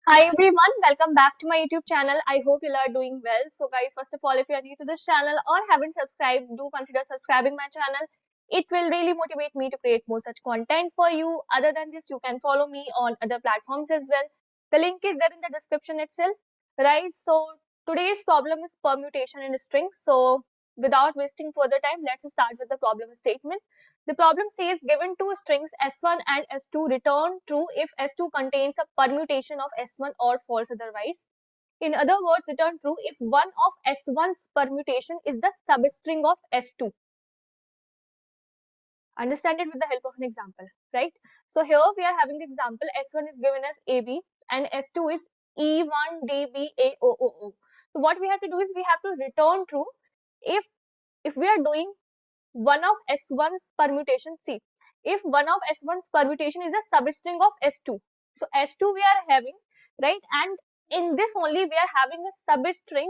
Hi everyone, welcome back to my YouTube channel. I hope you are doing well. So guys, first of all, if you are new to this channel or haven't subscribed, do consider subscribing my channel. It will really motivate me to create more such content for you. Other than this, you can follow me on other platforms as well. The link is there in the description itself, right? So today's problem is permutation in strings. So without wasting further time, let's start with the problem statement. The problem says given two strings S1 and S2, return true if S2 contains a permutation of S1 or false otherwise. In other words, return true if one of S1's permutation is the substring of S2. Understand it with the help of an example, right? So here we are having the example S1 is given as AB and S2 is E1DBAOOO. So what we have to do is we have to return true if we are doing one of S1's permutation. See, if one of S1's permutation is a substring of S2, so S2 we are having, right? And in this only we are having a substring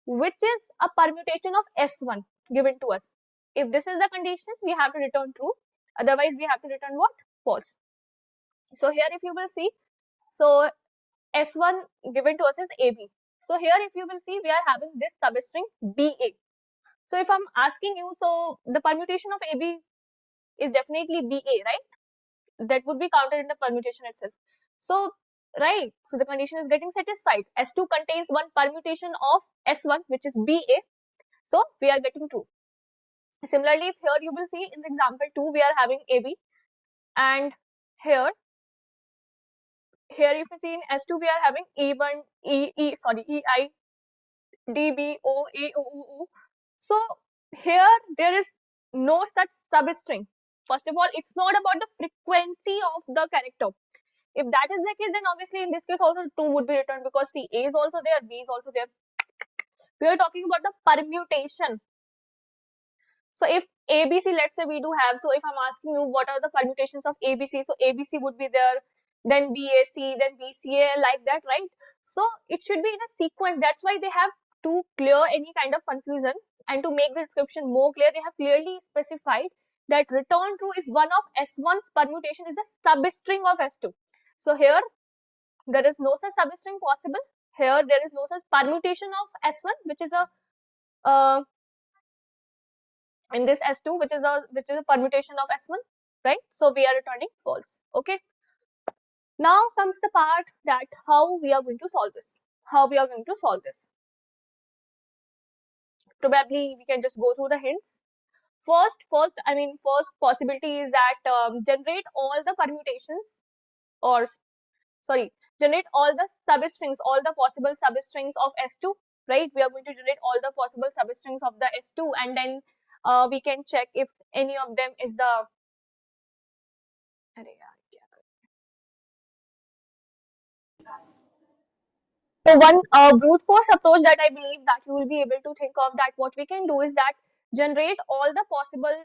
which is a permutation of S1 given to us. If this is the condition, we have to return true. Otherwise, we have to return what? False. So here if you will see, so S1 given to us is AB. So here if you will see, we are having this substring BA. So if I'm asking you, so the permutation of AB is definitely BA, right? That would be counted in the permutation itself. So, right, so the condition is getting satisfied. S2 contains one permutation of S1, which is BA. So, we are getting true. Similarly, if here you will see in the example 2, we are having AB. And here you can see in S2, we are having E1, EI, DBOAOO. So, here there is no such substring. First of all, it's not about the frequency of the character. If that is the case, then obviously in this case also 2 would be returned because the A is also there, B is also there. We are talking about the permutation. So if ABC, let's say we do have, so if I'm asking you what are the permutations of ABC, so ABC would be there, then BAC, then BCA, like that, right? So it should be in a sequence. That's why they have to clear any kind of confusion, and to make the description more clear, they have clearly specified that return true if one of S1's permutation is a substring of S2. So here there is no such substring possible. Here there is no such permutation of S1, which is a in this S2, which is a permutation of S1, right? So we are returning false. Okay. Now comes the part that how we are going to solve this. How we are going to solve this. Probably we can just go through the hints. First possibility is that generate all the permutations, or sorry, generate all the substrings, all the possible substrings of S2, right? We are going to generate all the possible substrings of the S2, and then we can check if any of them is the so one brute force approach that I believe that you will be able to think of, that what we can do is that generate all the possible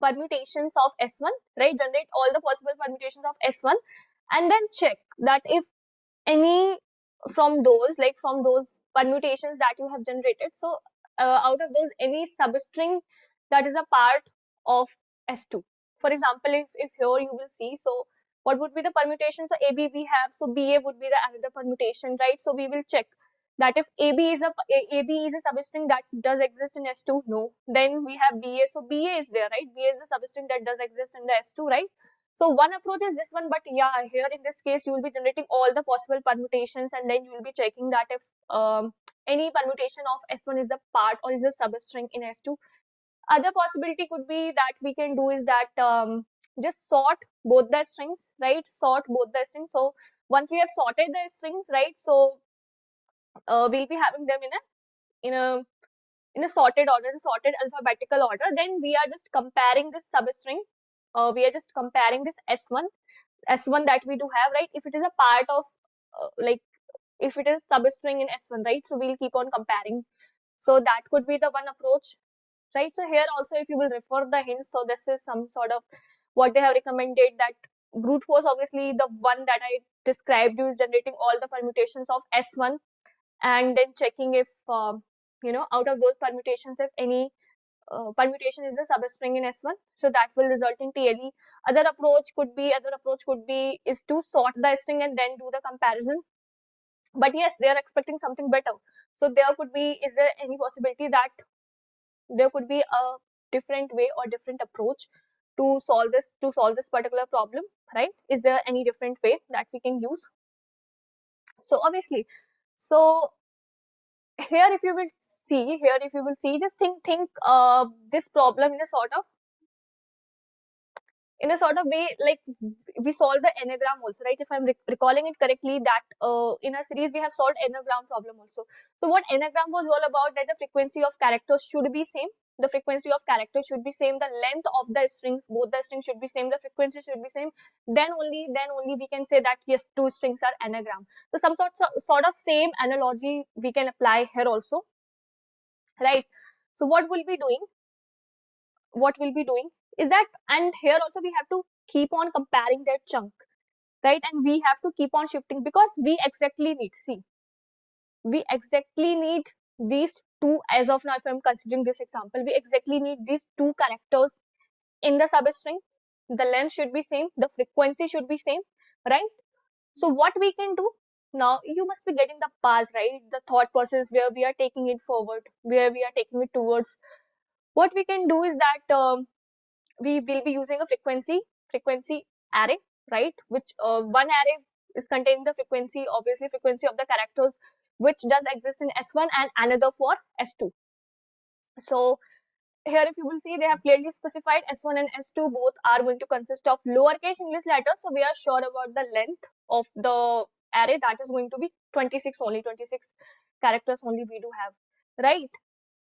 permutations of S1, right? Generate all the possible permutations of S1 and then check that if any from those, like from those permutations that you have generated, so out of those any substring that is a part of S2. For example, if here you will see, so what would be the permutation? So AB we have, so BA would be the another permutation, right? So we will check that if AB is a substring that does exist in S2, no. Then we have BA, so BA is there, right? BA is a substring that does exist in the S2, right? So one approach is this one, but yeah, here in this case, you will be generating all the possible permutations, and then you will be checking that if any permutation of S1 is a part or is a substring in S2. Other possibility could be that we can do is that just sort both the strings, right? Sort both the strings. So once we have sorted the strings, right? So we'll be having them in a in a sorted order, sorted alphabetical order. Then we are just comparing this substring. We are just comparing this S1 that we do have, right? If it is a part of like if it is substring in S1, right? So we'll keep on comparing. So that could be the one approach, right? So here also, if you will refer the hints, so this is some sort of what they have recommended, that brute force, obviously the one that I described you, is generating all the permutations of S1 and then checking if out of those permutations, if any permutation is a substring in S1, so that will result in TLE. Other approach could be is to sort the string and then do the comparison. But yes, they are expecting something better. So there could be, is there any possibility that there could be a different way or different approach to solve this particular problem, right? Is there any different way that we can use? So obviously, so here if you will see, just think this problem in a sort of way, like we solved the anagram also, right? If I'm recalling it correctly, that in a series we have solved anagram problem also. So what anagram was all about, that the frequency of characters should be same. The frequency of characters should be same. The length of the strings, both the strings should be same. The frequency should be same. Then only we can say that yes, two strings are anagram. So some sort of same analogy we can apply here also, right? So what we'll be doing is that, and here also we have to keep on comparing that chunk, right? And we have to keep on shifting, because we exactly need these two. As of now, if I'm considering this example, we exactly need these two characters in the substring. The length should be same, the frequency should be same, right? So what we can do now, you must be getting the path, right? The thought process where we are taking it forward, where we are taking it towards. What we can do is that we will be using a frequency array, right? Which one array is containing the frequency, obviously frequency of the characters which does exist in S1, and another for S2. So here if you will see, they have clearly specified S1 and S2 both are going to consist of lowercase English letters. So we are sure about the length of the array, that is going to be 26 only, 26 characters only we do have, right?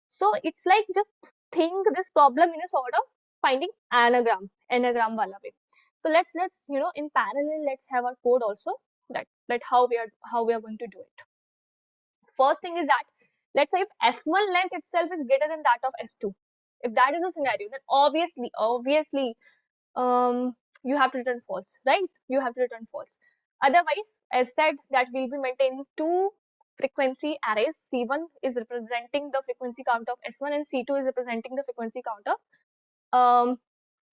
So it's like, just think this problem in a sort of finding anagram wala way. So let's in parallel, let's have our code also, that how we are going to do it. First thing is that, let's say if S1 length itself is greater than that of S2, if that is a scenario, then obviously you have to return false, right? You have to return false. Otherwise, as said, that we'll be maintaining two frequency arrays. C1 is representing the frequency count of S1 and C2 is representing the frequency count of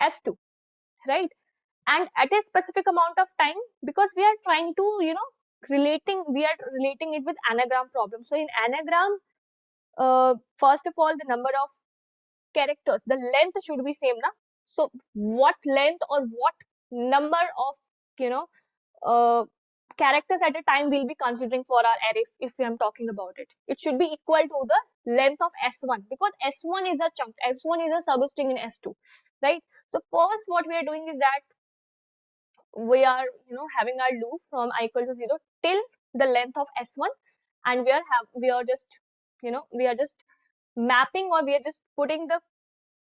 S2, right? And at a specific amount of time, because we are trying to relating it with anagram problem. So in anagram, first of all, the number of characters, the length should be same, na? So what length or what number of characters at a time we'll be considering for our array, if we am talking about it, it should be equal to the length of S1, because S1 is a chunk, S1 is a substring in S2, right? So first what we are doing is that we are having our loop from I equal to 0 till the length of S1, and we are just mapping, or we are just putting the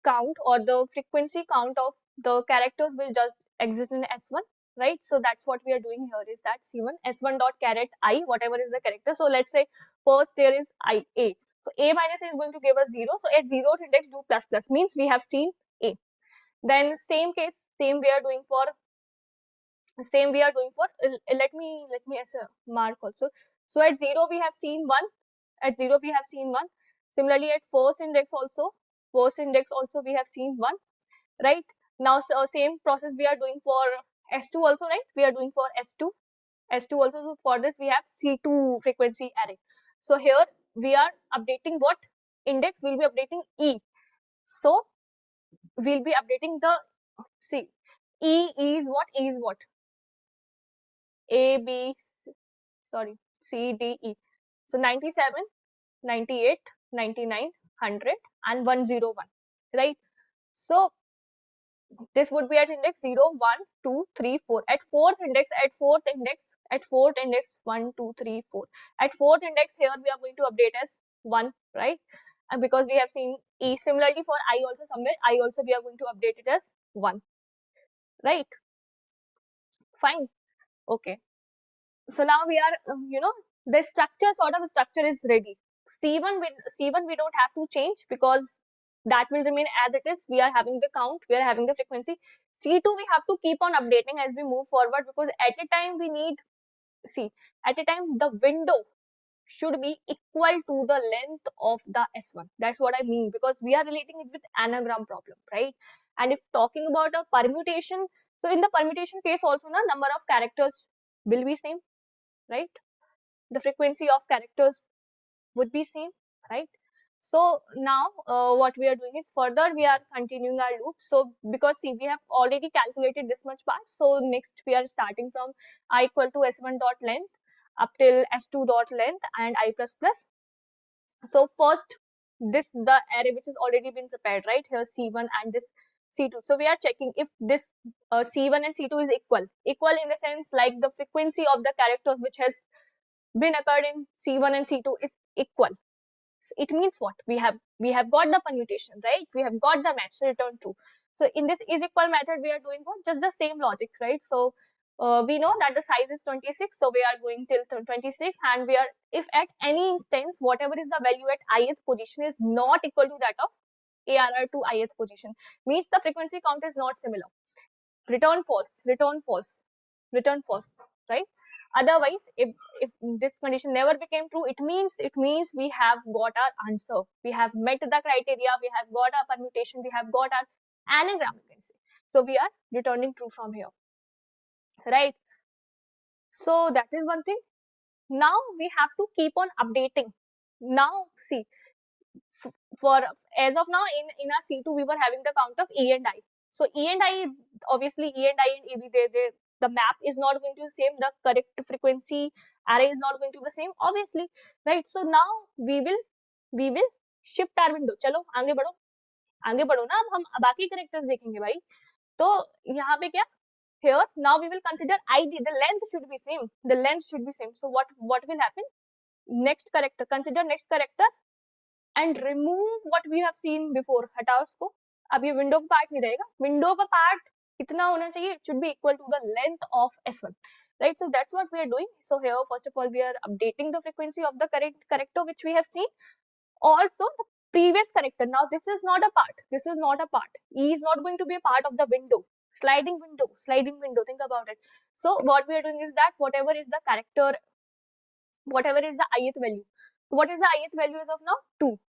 count or the frequency count of the characters will just exist in S1, right? So that's what we are doing here, is that C1 S1 dot caret I, whatever is the character. So let's say first there is I A. So A minus A is going to give us 0. So at 0th index, do plus plus, means we have seen A. Then same we are doing for let me as a mark also. So at 0 we have seen 1. At 0 we have seen 1. Similarly at first index also we have seen 1, right? Now so same process we are doing for S2 also, right? We are doing for S2 also. So for this we have C2 frequency array. So here we are updating what index? We'll be updating E. So we'll be updating the E is what? A, B, C, D, E. So 97, 98, 99, 100 and 101, right? So this would be at index 0, 1, 2, 3, 4. At fourth index, 1, 2, 3, 4. At fourth index, here we are going to update as 1, right? And because we have seen E. Similarly for I also, somewhere I also we are going to update it as 1, right? Fine. Okay. So now we are, the structure is ready. C1 we don't have to change, because that will remain as it is. We are having the count, we are having the frequency. C2 we have to keep on updating as we move forward, because at a time we need, at a time the window should be equal to the length of the S1. That's what I mean, because we are relating it with anagram problem, right? And if talking about a permutation, so in the permutation case also, na, number of characters will be same, right? The frequency of characters would be same, right? So now what we are doing is further we are continuing our loop. So because see, we have already calculated this much part, so next we are starting from I equal to S1 dot length up till S2 dot length and I plus plus. So first this the array which has already been prepared, right? Here C1 and this C2. So we are checking if this C1 and C2 is equal in the sense like the frequency of the characters which has been occurred in C1 and C2 is equal. So it means what? We have got the permutation, right? We have got the match, so return true. So in this is equal method, we are doing what? Just the same logic, right? So we know that the size is 26, so we are going till 26, and we are, if at any instance whatever is the value at ith position is not equal to that of ARR to ith position, means the frequency count is not similar. Return false, return false, return false, right? Otherwise, if this condition never became true, it means we have got our answer, we have met the criteria, we have got our permutation, we have got our anagram, you can say. So we are returning true from here, right? So that is one thing. Now we have to keep on updating. Now see, for as of now in our C2 we were having the count of E and I. So E and I, obviously E and I and AB, the map is not going to be the same, the correct frequency array is not going to be the same, obviously, right? So now we will shift our window. चलो आगे बढ़ो ना, अब हम बाकी characters देखेंगे भाई. तो यहाँ पे क्या, here now we will consider ID, the length should be same, so what will happen, next character, consider next character and remove what we have seen before. हटाओ इसको, अब ये विंडो का पार्ट नहीं रहेगा, विंडो का पार्ट इतना होना चाहिए, it should be equal to the length of S1, right? So that's what we are doing. So here first of all we are updating the frequency of the current character which we have seen, also the previous character. Now this is not a part, E is not going to be a part of the window, sliding window, think about it. So what we are doing is that whatever is the character, whatever is the ith value, what is the ith value as of now, 2,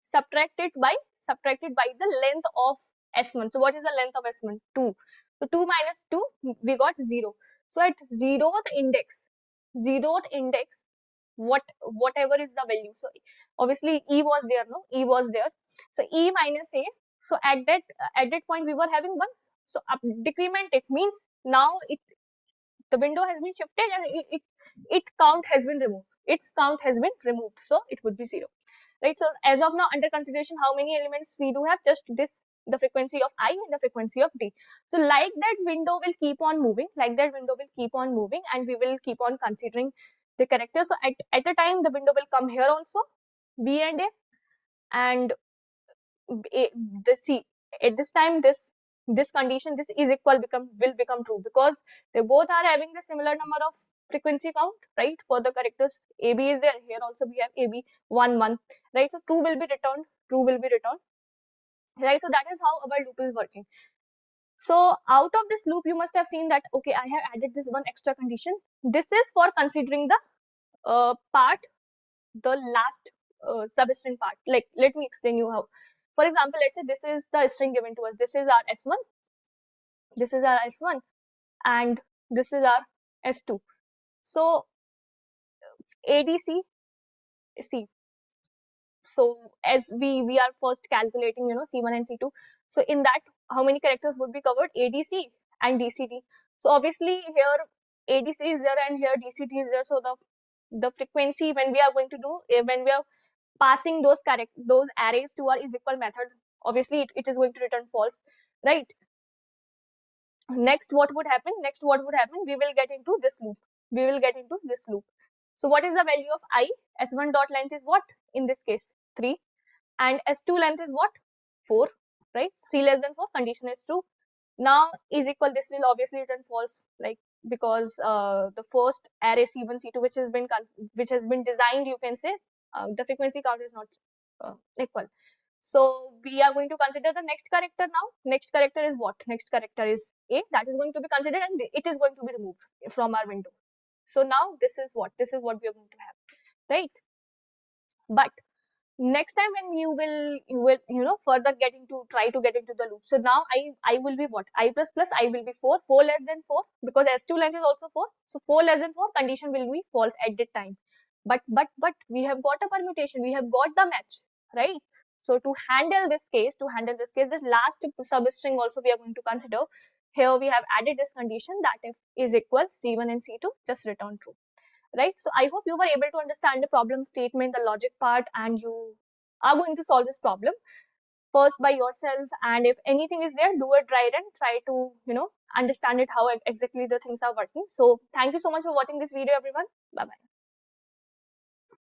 subtracted by the length of S1. So what is the length of S1? 2. So 2 minus 2, we got 0. So at zeroth index, whatever is the value. So obviously E was there, no? E was there. So E minus A. So at that point we were having 1. So decrement it means now the window has been shifted and its count has been removed. So it would be 0. Right? So as of now, under consideration, how many elements we do have? Just this, the frequency of I and the frequency of D. So like that window will keep on moving, and we will keep on considering the character. So at a time, the window will come here also, B and A, and the C. At this time, this condition, this is equal will become true, because they both are having the similar number of frequency count, right? For the characters, AB is there, here also we have AB 1 1, right? So true will be returned, right? So that is how our loop is working. So out of this loop you must have seen that, okay, I have added this one extra condition. This is for considering the part, the last substring part. Like, let me explain you how. For example, let's say this is the string given to us, this is our S1, and this is our S2. So ADC, see, so as we are first calculating, C1 and C2. So in that, how many characters would be covered? ADC and DCT. So obviously here ADC is there and here DCT is there. So the frequency when we are going to do, when we are passing those arrays to our is equal method, obviously it is going to return false, right? Next what would happen, we will get into this loop. So what is the value of I? S1 dot length is what in this case? 3, and S2 length is what? 4, right? 3 less than 4, condition is true. Now is equal, this will obviously return false, like, because the first array C1 C2 which has been designed, you can say, the frequency count is not equal. So we are going to consider the next character now. Next character is what? Next character is A, that is going to be considered, and it is going to be removed from our window. So now this is what we are going to have. right? But next time when you will further get into try to get into the loop, so now I will be what, I plus plus I will be 4 less than 4, because s2 length is also 4, so 4 less than 4 condition will be false at that time. But we have got a permutation, we have got the match, right? So to handle this case, this last substring also we are going to consider. Here we have added this condition that if is equal c1 and c2, just return true, right? So I hope you were able to understand the problem statement, the logic part, and you are going to solve this problem first by yourself. And if anything is there, do a dry run, try to, understand it, how exactly the things are working. So thank you so much for watching this video, everyone. Bye bye.